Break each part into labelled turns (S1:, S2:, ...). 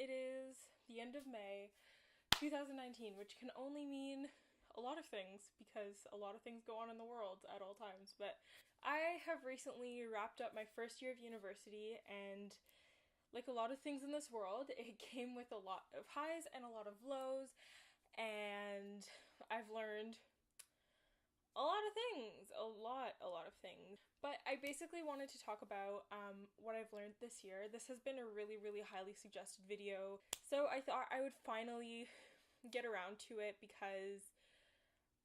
S1: It is the end of May 2019, which can only mean a lot of things because a lot of things go on in the world at all times. But I have recently wrapped up my first year of university, and like a lot of things in this world, it came with a lot of highs and a lot of lows, and I've learned a lot of things, a lot of things. But I basically wanted to talk about what I've learned this year. This has been a really, really highly suggested video, so I thought I would finally get around to it because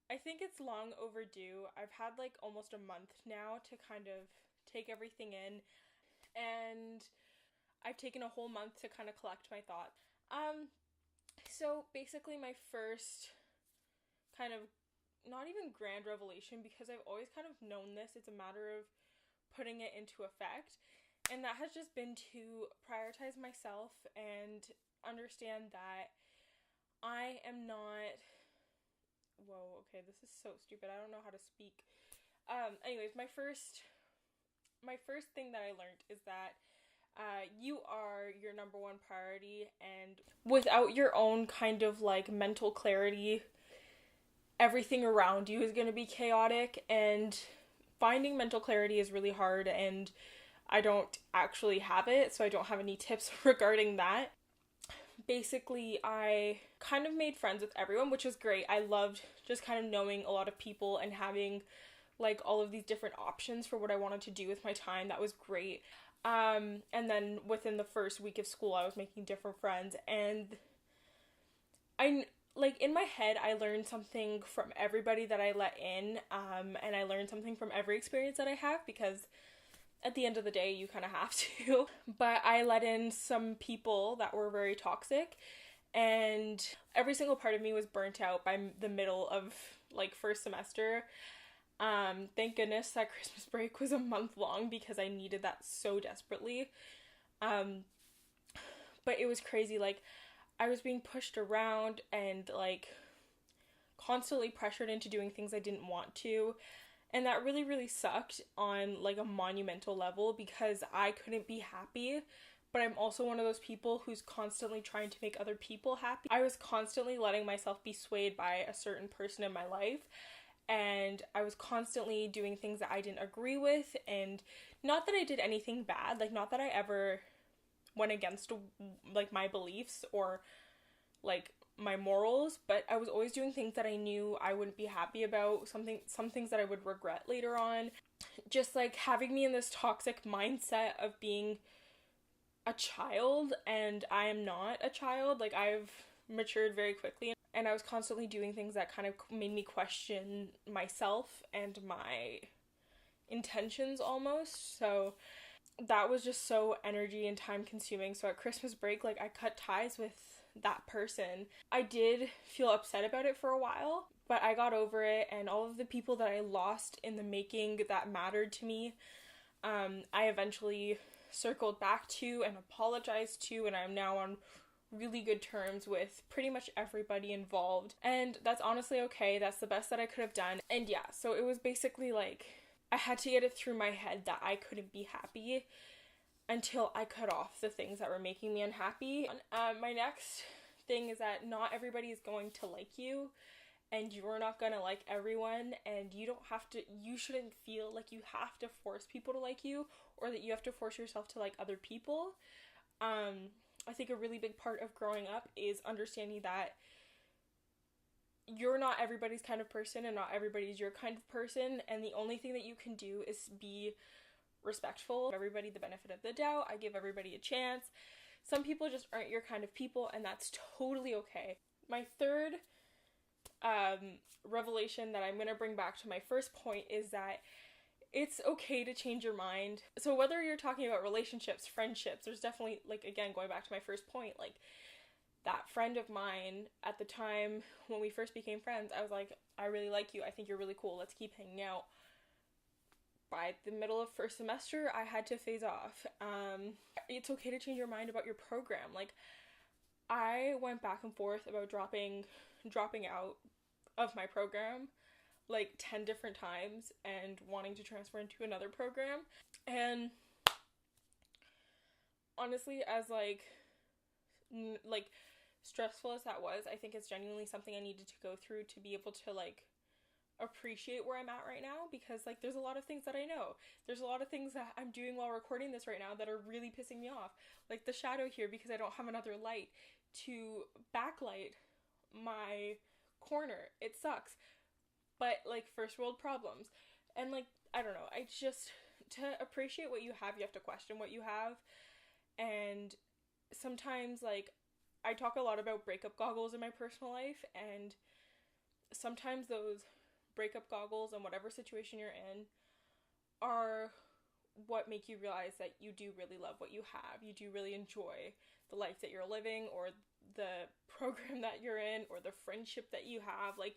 S1: I think it's long overdue. I've had like almost a month now to kind of take everything in, and I've taken a whole month to kind of collect my thoughts. So basically my first kind of, not even grand revelation, because I've always kind of known this, it's a matter of putting it into effect, and that has just been to prioritize myself and understand that I am not, whoa, okay, this is so stupid, I don't know how to speak. Anyways, my first thing that I learned is that you are your number one priority, and without your own kind of like mental clarity, everything around you is going to be chaotic, and finding mental clarity is really hard, and I don't actually have it, so I don't have any tips regarding that. Basically, I kind of made friends with everyone, which was great. I loved just kind of knowing a lot of people and having like all of these different options for what I wanted to do with my time. That was great. And then within the first week of school, I was making different friends, and like in my head, I learned something from everybody that I let in, and I learned something from every experience that I have, because at the end of the day, you kind of have to. But I let in some people that were very toxic, and every single part of me was burnt out by the middle of like first semester. Thank goodness that Christmas break was a month long, because I needed that so desperately. But it was crazy, like I was being pushed around and like constantly pressured into doing things I didn't want to. And that really, really sucked on like a monumental level, because I couldn't be happy. But I'm also one of those people who's constantly trying to make other people happy. I was constantly letting myself be swayed by a certain person in my life. And I was constantly doing things that I didn't agree with. And not that I did anything bad. Like, not that I ever went against like my beliefs or like my morals, but I was always doing things that I knew I wouldn't be happy about, some things that I would regret later on. Just like having me in this toxic mindset of being a child, and I am not a child. Like, I've matured very quickly, and I was constantly doing things that kind of made me question myself and my intentions almost. So that was just so energy and time consuming. So at Christmas break, like I cut ties with that person. I did feel upset about it for a while, but I got over it, and all of the people that I lost in the making that mattered to me, I eventually circled back to and apologized to, and I'm now on really good terms with pretty much everybody involved, and that's honestly okay. That's the best that I could have done. And yeah, so it was basically like I had to get it through my head that I couldn't be happy until I cut off the things that were making me unhappy. My next thing is that not everybody is going to like you, and you're not gonna like everyone, and you shouldn't feel like you have to force people to like you, or that you have to force yourself to like other people. I think a really big part of growing up is understanding that you're not everybody's kind of person, and not everybody's your kind of person, and the only thing that you can do is be respectful. Give everybody the benefit of the doubt. I give everybody a chance. Some people just aren't your kind of people, and that's totally okay. My third revelation that I'm going to bring back to my first point is that it's okay to change your mind. So whether you're talking about relationships, friendships, there's definitely, like, again, going back to my first point, like, that friend of mine at the time when we first became friends, I was like, I really like you. I think you're really cool. Let's keep hanging out. By the middle of first semester, I had to phase off. It's okay to change your mind about your program. Like, I went back and forth about dropping out of my program like 10 different times and wanting to transfer into another program. And honestly, as like like, stressful as that was, I think it's genuinely something I needed to go through to be able to, like, appreciate where I'm at right now, because, like, there's a lot of things that I know. There's a lot of things that I'm doing while recording this right now that are really pissing me off. Like the shadow here, because I don't have another light to backlight my corner. It sucks. But, like, first world problems. And, like, I don't know. I just, to appreciate what you have to question what you have. And sometimes, like, I talk a lot about breakup goggles in my personal life, and sometimes those breakup goggles and whatever situation you're in are what make you realize that you do really love what you have. You do really enjoy the life that you're living, or the program that you're in, or the friendship that you have. Like,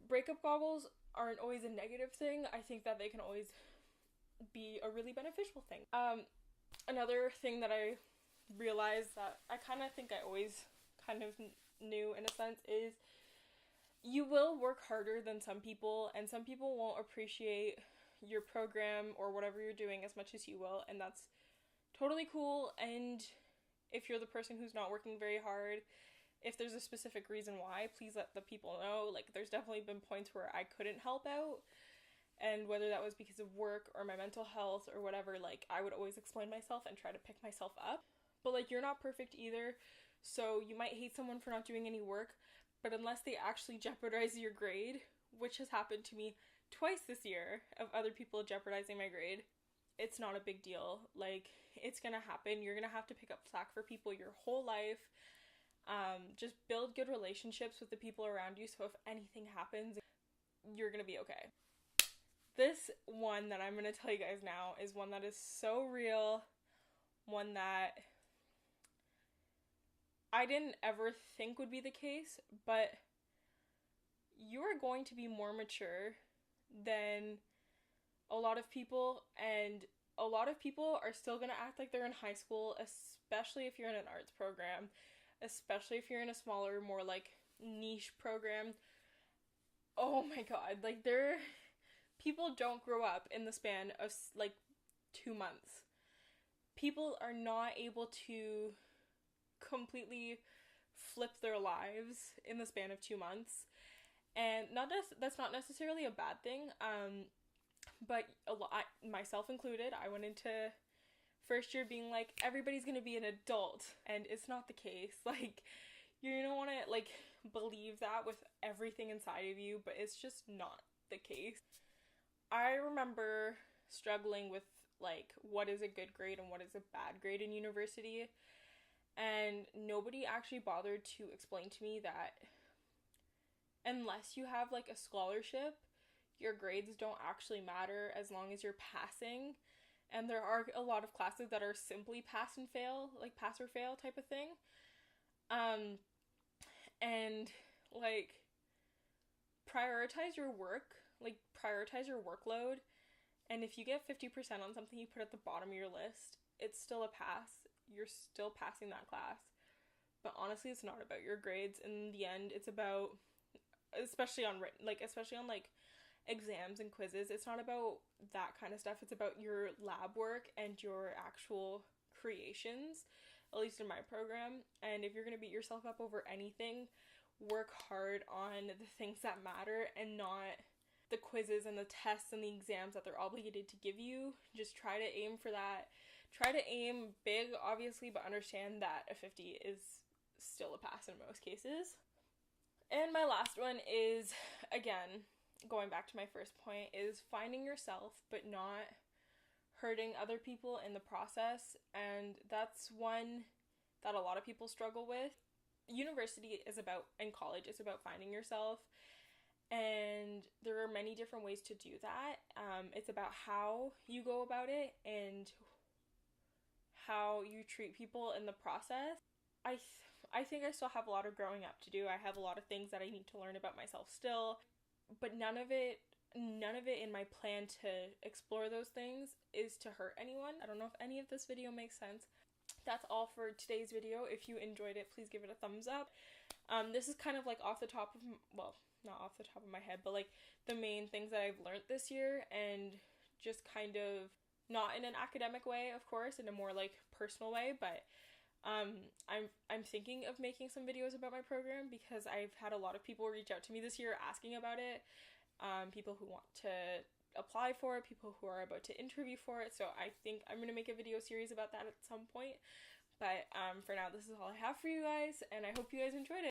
S1: breakup goggles aren't always a negative thing. I think that they can always be a really beneficial thing. Another thing that I realized that I kind of think I always kind of knew in a sense is you will work harder than some people, and some people won't appreciate your program or whatever you're doing as much as you will, and that's totally cool. And if you're the person who's not working very hard, if there's a specific reason why, please let the people know. Like, there's definitely been points where I couldn't help out, and whether that was because of work or my mental health or whatever, like, I would always explain myself and try to pick myself up. But, like, you're not perfect either, so you might hate someone for not doing any work, but unless they actually jeopardize your grade, which has happened to me twice this year, of other people jeopardizing my grade, it's not a big deal. Like, it's gonna happen. You're gonna have to pick up slack for people your whole life. Just build good relationships with the people around you, so if anything happens, you're gonna be okay. This one that I'm gonna tell you guys now is one that is so real, one that I didn't ever think would be the case, but you are going to be more mature than a lot of people, and a lot of people are still going to act like they're in high school, especially if you're in an arts program, especially if you're in a smaller, more, like, niche program. Oh my god, like, people don't grow up in the span of, like, 2 months. People are not able to completely flip their lives in the span of 2 months, and that's not necessarily a bad thing, but a lot, myself included, I went into first year being like, everybody's gonna be an adult, and it's not the case. Like, you're gonna want to, like, believe that with everything inside of you, but it's just not the case. I remember struggling with, like, what is a good grade and what is a bad grade in university, and nobody actually bothered to explain to me that unless you have, like, a scholarship, your grades don't actually matter as long as you're passing. And there are a lot of classes that are simply pass and fail, like pass or fail type of thing. And, like, prioritize your work, like, prioritize your workload. And if you get 50% on something you put at the bottom of your list, it's still a pass. You're still passing that class. But honestly, it's not about your grades. In the end, it's about, especially on exams and quizzes, it's not about that kind of stuff. It's about your lab work and your actual creations, at least in my program. And if you're going to beat yourself up over anything, work hard on the things that matter and not the quizzes and the tests and the exams that they're obligated to give you. Just try to aim for that. Try to aim big, obviously, but understand that a 50 is still a pass in most cases. And my last one is, again, going back to my first point, is finding yourself but not hurting other people in the process. And that's one that a lot of people struggle with. University is about, and college is about finding yourself, and there are many different ways to do that. It's about how you go about it and how you treat people in the process. I think I still have a lot of growing up to do. I have a lot of things that I need to learn about myself still, but none of it in my plan to explore those things is to hurt anyone. I don't know if any of this video makes sense. That's all for today's video. If you enjoyed it, please give it a thumbs up. This is kind of like off the top of, well, not off the top of my head, but like the main things that I've learned this year, and just kind of not in an academic way, of course, in a more like personal way, but I'm thinking of making some videos about my program because I've had a lot of people reach out to me this year asking about it. People who want to apply for it, people who are about to interview for it. So I think I'm going to make a video series about that at some point. But for now, this is all I have for you guys, and I hope you guys enjoyed it.